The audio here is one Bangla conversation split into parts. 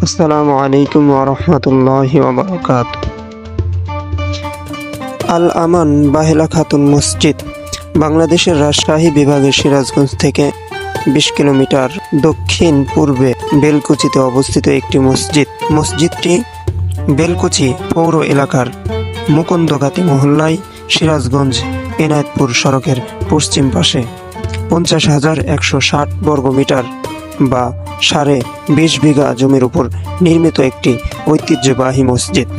আসসালামু আলাইকুম ওয়া রাহমাতুল্লাহি ওয়া বারাকাতুহু। আল আমান বাহেলা খাতুন মসজিদ বাংলাদেশের রাজশাহী বিভাগের সিরাজগঞ্জ থেকে 20 কিলোমিটার দক্ষিণ পূর্বে বেলকুচিতে অবস্থিত একটি মসজিদ। মসজিদটি বেলকুচি পৌর এলাকার মুকুন্দগাতি মহল্লায় সিরাজগঞ্জ এনায়েতপুর সড়কের পশ্চিম পাশে 50,160 বর্গমিটার বা 20.5 বিঘা জমির উপর নির্মিত একটি ঐতিহ্যবাহী মসজিদ।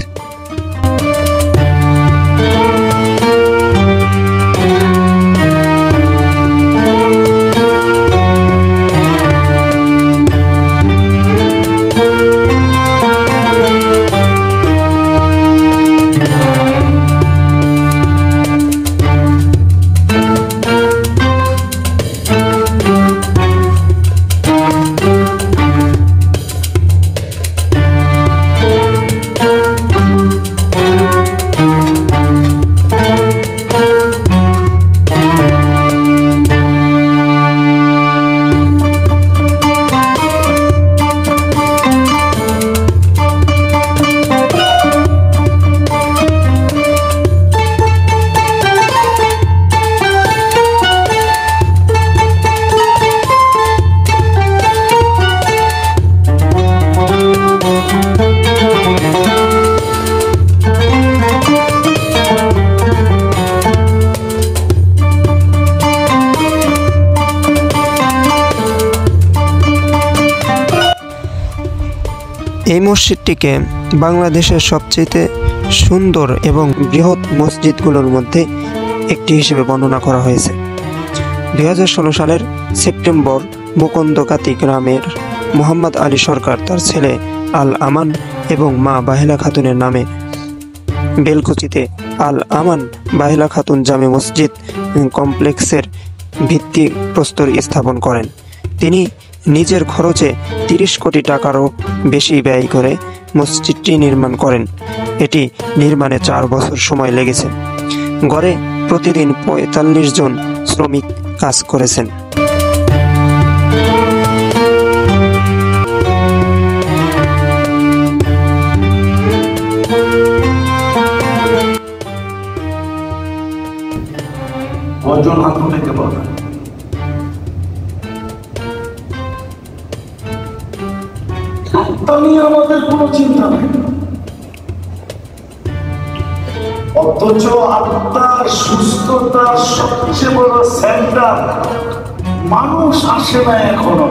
এই মসজিদটিকে বাংলাদেশের সবচেয়ে সুন্দর এবং বৃহৎ মসজিদগুলোর মধ্যে একটি হিসেবে বর্ণনা করা হয়েছে। 2016 সালের সেপ্টেম্বর মুকুন্দগাতি গ্রামের মোহাম্মদ আলী সরকার তার ছেলে আল আমান এবং মা বাহেলা খাতুনের নামে বেলকুচিতে আল আমান বাহেলা খাতুন জামে মসজিদ কমপ্লেক্সের ভিত্তিপ্রস্তর স্থাপন করেন। তিনি নিজের খরচে 30 কোটি টাকারও বেশি ব্যয় করে মসজিদটি নির্মাণ করেন। এটি নির্মাণে 4 বছর সময় লেগেছে। গড়ে প্রতিদিন 45 জন শ্রমিক কাজ করেছেন। আমাদের কোনো চিন্তা নেই, অথচ আত্মার সুস্থতার সবচেয়ে বড় সেন্টার মানুষ আসে না, এখনো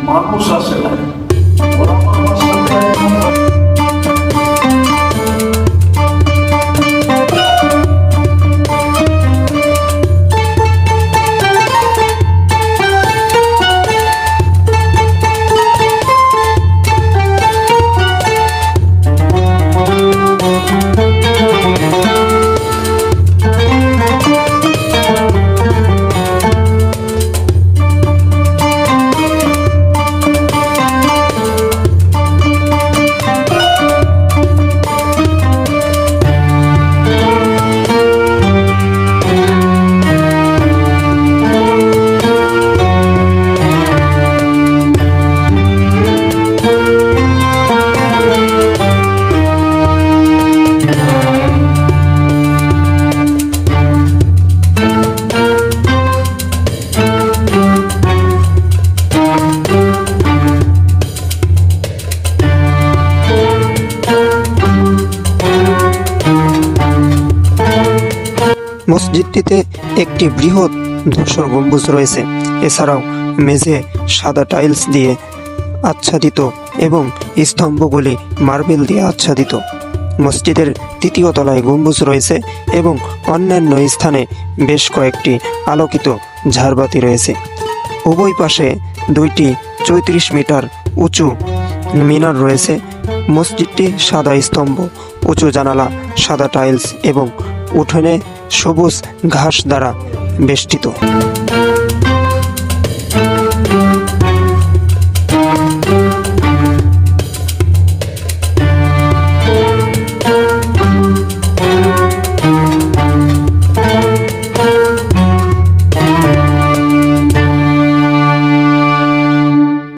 মানুষ আসে না। মসজিদটিতে একটি বৃহৎ ধূসর গম্বুজ রয়েছে। এছাড়াও মেঝে সাদা টাইলস দিয়ে আচ্ছাদিত এবং স্তম্ভগুলি মার্বেল দিয়ে আচ্ছাদিত। মসজিদের 3য় তলায় গম্বুজ রয়েছে এবং অন্যান্য স্থানে বেশ কয়েকটি আলোকিত ঝাড়বাতি রয়েছে। উভয় পাশে 2টি 34 মিটার উঁচু মিনার রয়েছে। মসজিদটি সাদা স্তম্ভ, উঁচু জানালা, সাদা টাইলস এবং উঠোনে সবুজ ঘাস দ্বারা বেষ্টিত।